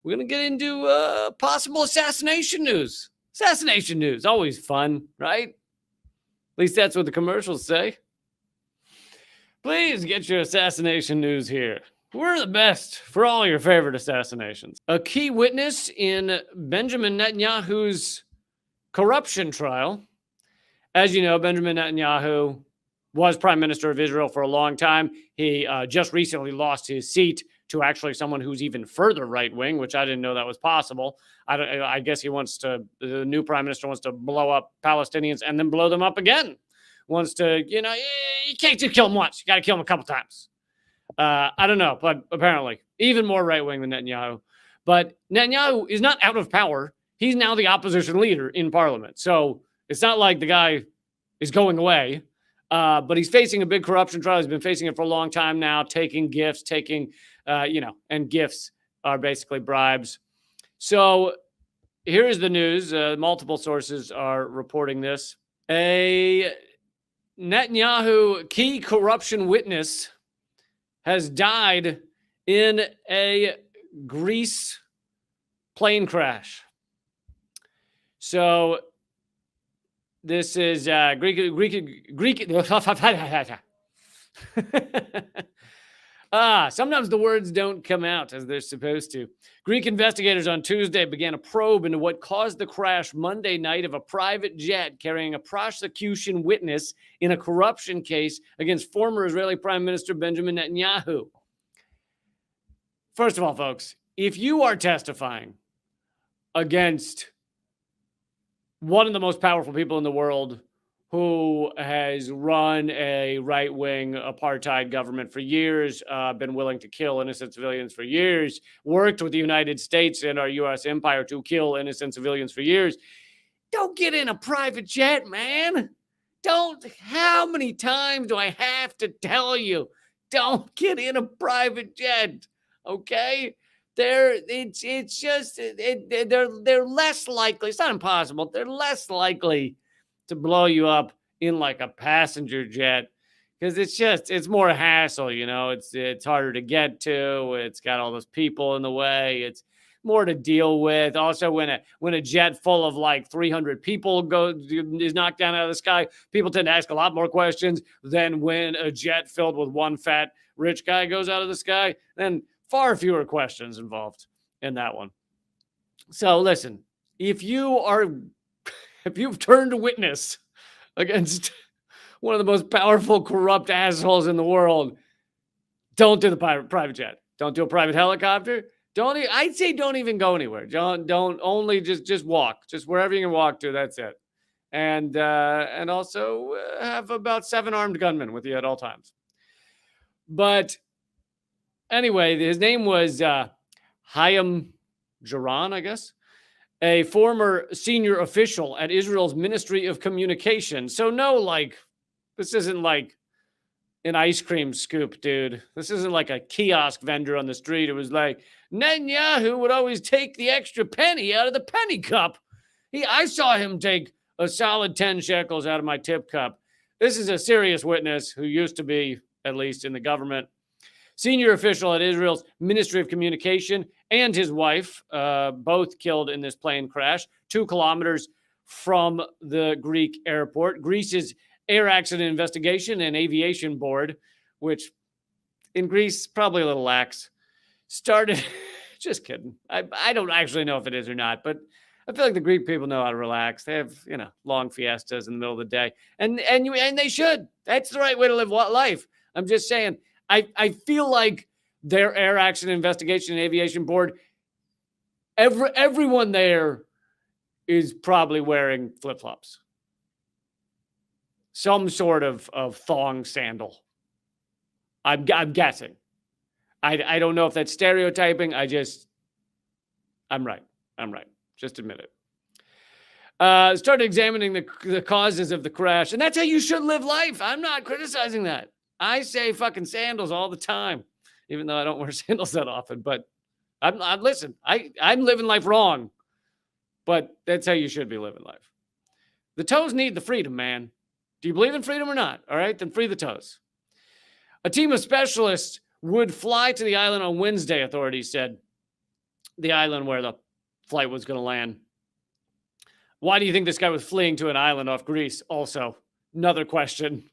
we're going to get into possible assassination news. Assassination news, always fun, right? At least that's what the commercials say. Please get your assassination news here. We're the best for all your favorite assassinations. A key witness in Benjamin Netanyahu's corruption trial. As you know, Benjamin Netanyahu was prime minister of Israel for a long time. He just recently lost his seat to actually someone who's even further right-wing, which I didn't know that was possible. I guess the new prime minister wants to blow up Palestinians and then blow them up again. Wants to, you can't just kill them once. You got to kill them a couple times. I don't know, but apparently even more right-wing than Netanyahu. But Netanyahu is not out of power. He's now the opposition leader in parliament. So it's not like the guy is going away. But he's facing a big corruption trial. He's been facing it for a long time now, taking gifts, and gifts are basically bribes. So here is the news. Multiple sources are reporting this. A Netanyahu key corruption witness has died in a Greece plane crash. So this is Greek. Sometimes the words don't come out as they're supposed to. Greek investigators on Tuesday began a probe into what caused the crash Monday night of a private jet carrying a prosecution witness in a corruption case against former Israeli Prime Minister Benjamin Netanyahu. First of all, folks, if you are testifying against one of the most powerful people in the world who has run a right-wing apartheid government for years, been willing to kill innocent civilians for years, worked with the United States and our U.S. empire to kill innocent civilians for years, don't get in a private jet, man. How many times do I have to tell you? Don't get in a private jet, okay? They're less likely. It's not impossible. They're less likely to blow you up in like a passenger jet because it's more hassle. It's harder to get to. It's got all those people in the way. It's more to deal with. Also, when a jet full of like 300 people is knocked down out of the sky, people tend to ask a lot more questions than when a jet filled with one fat rich guy goes out of the sky. Then far fewer questions involved in that one. So listen, if you've turned a witness against one of the most powerful, corrupt assholes in the world, don't do the private jet. Don't do a private helicopter. I'd say don't even go anywhere. Don't only just walk. Just wherever you can walk to, that's it. And also have about 7 armed gunmen with you at all times. But anyway, his name was Hayam Jaran, I guess, a former senior official at Israel's Ministry of Communication. So this isn't like an ice cream scoop, dude. This isn't like a kiosk vendor on the street. It was like Netanyahu would always take the extra penny out of the penny cup. I saw him take a solid 10 shekels out of my tip cup. This is a serious witness who used to be, at least in the government, senior official at Israel's Ministry of Communication, and his wife, both killed in this plane crash 2 kilometers from the Greek airport. Greece's Air Accident Investigation and Aviation Board, which in Greece, probably a little lax, started, just kidding. I don't actually know if it is or not, but I feel like the Greek people know how to relax. They have, long fiestas in the middle of the day, and they should. That's the right way to live life. I'm just saying, I feel like their Air Accident Investigation and Aviation Board, everyone there is probably wearing flip-flops. Some sort of thong sandal. I'm guessing. I don't know if that's stereotyping. I'm right. Just admit it. Started examining the causes of the crash. And that's how you should live life. I'm not criticizing that. I say fucking sandals all the time, even though I don't wear sandals that often. But I'm living life wrong. But that's how you should be living life. The toes need the freedom, man. Do you believe in freedom or not? All right, then free the toes. A team of specialists would fly to the island on Wednesday, authorities said. the island where the flight was going to land. Why do you think this guy was fleeing to an island off Greece? Also, another question.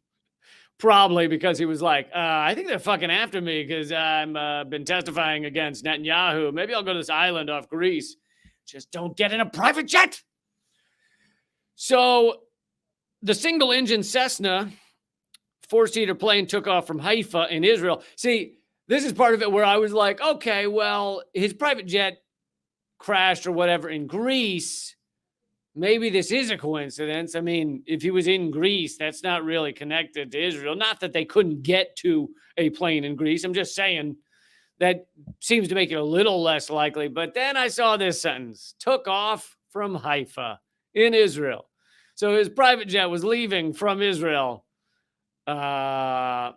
Probably because he was like, I think they're fucking after me because I'm been testifying against Netanyahu. Maybe I'll go to this island off Greece. Just don't get in a private jet. So the single-engine Cessna 4-seater plane took off from Haifa in Israel. See, this is part of it where I was like, okay, well, his private jet crashed or whatever in Greece. Maybe this is a coincidence. I mean, if he was in Greece, that's not really connected to Israel. Not that they couldn't get to a plane in Greece. I'm just saying that seems to make it a little less likely. But then I saw this sentence, took off from Haifa in Israel. So his private jet was leaving from Israel. Yeah.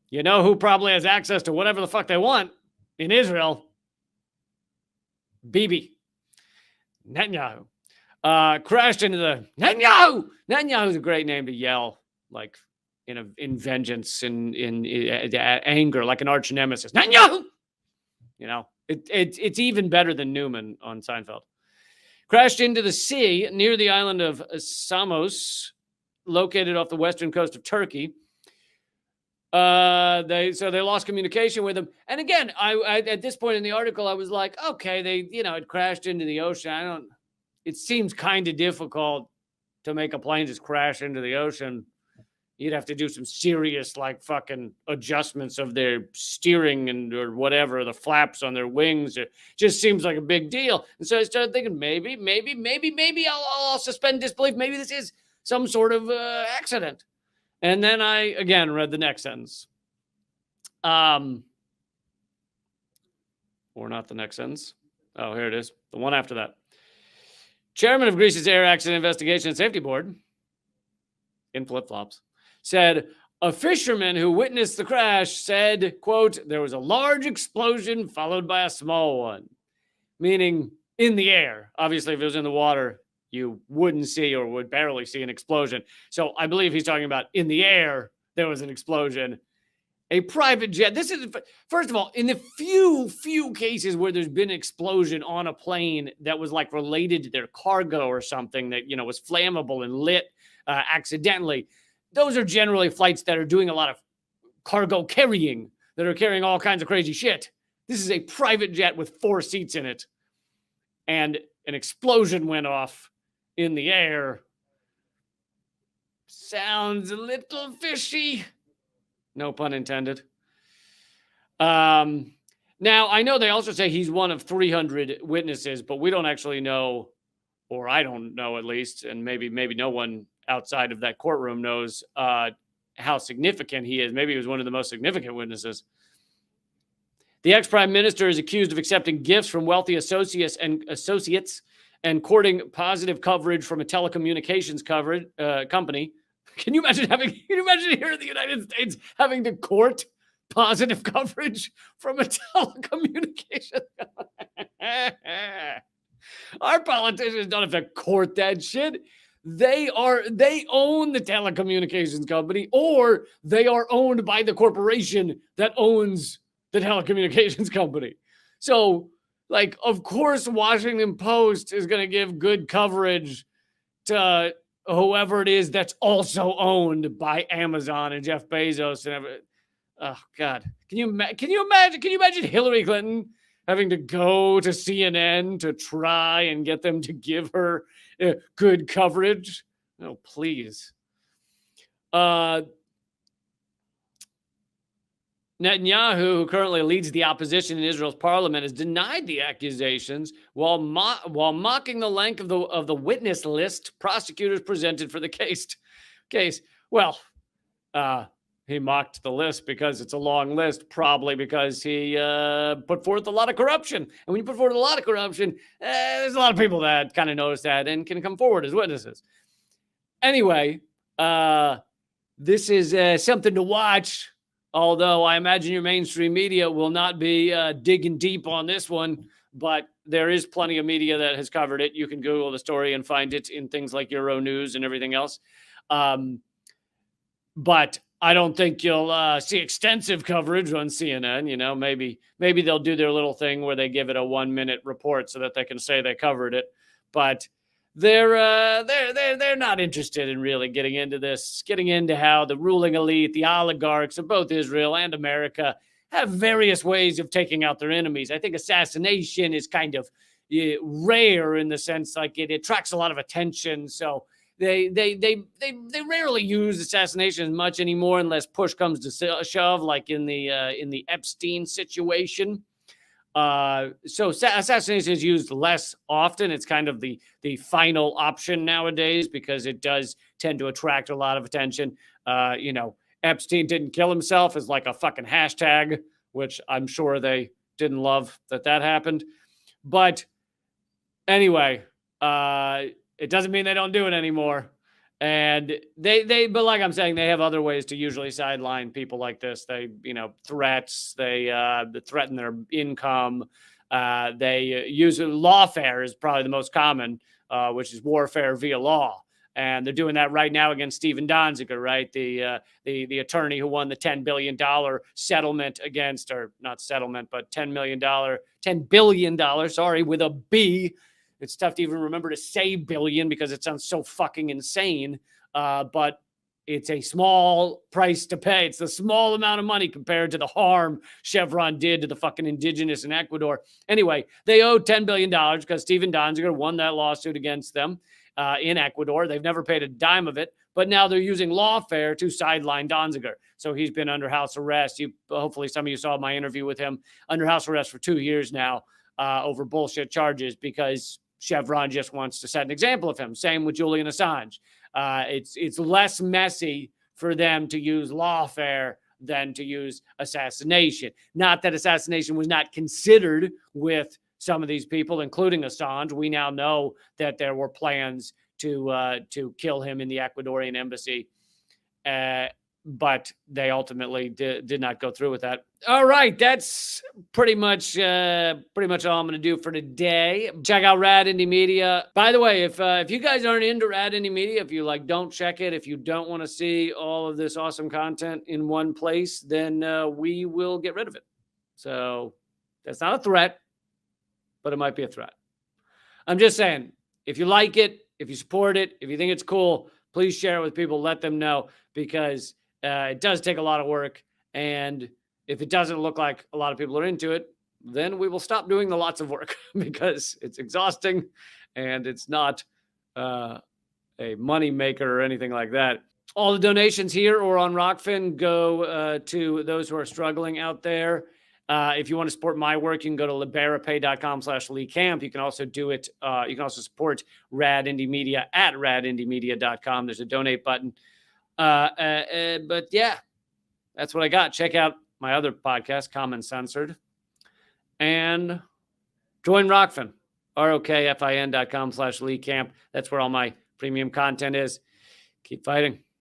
You know who probably has access to whatever the fuck they want in Israel? Bibi. Netanyahu. Crashed into the Netanyahu. Netanyahu is a great name to yell, like in vengeance, in anger, like an arch nemesis. Netanyahu. You know, it's even better than Newman on Seinfeld. Crashed into the sea near the island of Samos, located off the western coast of Turkey. They lost communication with him. And again, I at this point in the article, I was like, okay, it crashed into the ocean. It seems kind of difficult to make a plane just crash into the ocean. You'd have to do some serious, like, fucking adjustments of their steering or whatever, the flaps on their wings. It just seems like a big deal. And so I started thinking, maybe I'll suspend disbelief. Maybe this is some sort of accident. And then I, again, read the next sentence. Or not the next sentence. Oh, here it is. The one after that. Chairman of Greece's Air Accident Investigation and Safety Board, in flip-flops, said a fisherman who witnessed the crash said, quote, there was a large explosion followed by a small one. Meaning in the air. Obviously, if it was in the water, you wouldn't see or would barely see an explosion. So I believe he's talking about in the air, there was an explosion. A private jet. This is, first of all, in the few cases where there's been an explosion on a plane that was like related to their cargo or something that, was flammable and lit accidentally, those are generally flights that are doing a lot of cargo carrying, that are carrying all kinds of crazy shit. This is a private jet with 4 seats in it. And an explosion went off in the air. Sounds a little fishy. No pun intended. Now, I know they also say he's one of 300 witnesses, but we don't actually know, or I don't know at least, and maybe no one outside of that courtroom knows how significant he is. Maybe he was one of the most significant witnesses. The ex-prime minister is accused of accepting gifts from wealthy associates and courting positive coverage from a telecommunications company. Can you imagine here in the United States having to court positive coverage from a telecommunications company? Our politicians don't have to court that shit. They own the telecommunications company, or they are owned by the corporation that owns the telecommunications company. So, like, of course, Washington Post is going to give good coverage to whoever it is that's also owned by Amazon and Jeff Bezos and everything. Oh God, can you imagine Hillary Clinton having to go to CNN to try and get them to give her good coverage? Oh, please. Netanyahu, who currently leads the opposition in Israel's parliament, has denied the accusations while mocking the length of the witness list prosecutors presented for the case. Well, he mocked the list because it's a long list, probably because he put forth a lot of corruption. And when you put forth a lot of corruption, there's a lot of people that kind of notice that and can come forward as witnesses. Anyway, this is something to watch. Although I imagine your mainstream media will not be digging deep on this one, but there is plenty of media that has covered it. You can Google the story and find it in things like Euronews and everything else. But I don't think you'll see extensive coverage on CNN. Maybe they'll do their little thing where they give it a 1 minute report so that they can say they covered it. But they're not interested in really getting into this, getting into how the ruling elite, the oligarchs of both Israel and America, have various ways of taking out their enemies. I think assassination is kind of rare in the sense like it attracts a lot of attention. So they rarely use assassination as much anymore unless push comes to shove, like in the Epstein situation. So assassination is used less often. It's kind of the final option nowadays because it does tend to attract a lot of attention. Epstein didn't kill himself is like a fucking hashtag, which I'm sure they didn't love that happened. But anyway, it doesn't mean they don't do it anymore. And but like I'm saying, they have other ways to usually sideline people like this. They, threats, they threaten their income. They use lawfare is probably the most common, which is warfare via law. And they're doing that right now against Steven Donziger, right? The attorney who won the $10 billion settlement against, or not settlement, but $10 billion, sorry, with a B. It's tough to even remember to say billion because it sounds so fucking insane. But it's a small price to pay. It's a small amount of money compared to the harm Chevron did to the fucking indigenous in Ecuador. Anyway, they owe $10 billion because Steven Donziger won that lawsuit against them in Ecuador. They've never paid a dime of it, but now they're using lawfare to sideline Donziger. So he's been under house arrest. Hopefully some of you saw my interview with him, under house arrest for 2 years now over bullshit charges because Chevron just wants to set an example of him. Same with Julian Assange. It's less messy for them to use lawfare than to use assassination. Not that assassination was not considered with some of these people, including Assange. We now know that there were plans to kill him in the Ecuadorian embassy. But they ultimately did not go through with that. All right, that's pretty much all I'm going to do for today. Check out Rad Indie Media. By the way, if you guys aren't into Rad Indie Media, if you don't check it, if you don't want to see all of this awesome content in one place, then we will get rid of it. So that's not a threat, but it might be a threat. I'm just saying, if you like it, if you support it, if you think it's cool, please share it with people. Let them know because it does take a lot of work. And if it doesn't look like a lot of people are into it, then we will stop doing the lots of work because it's exhausting and it's not a money maker or anything like that. All the donations here or on Rockfin go to those who are struggling out there. If you want to support my work, you can go to liberapay.com/LeeCamp. You can also do it. You can also support Rad Indie Media at radindiemedia.com. There's a donate button. But yeah, that's what I got. Check out my other podcast, Common Censored, and join Rockfin, ROKFIN.com/LeeCamp. That's where all my premium content is. Keep fighting.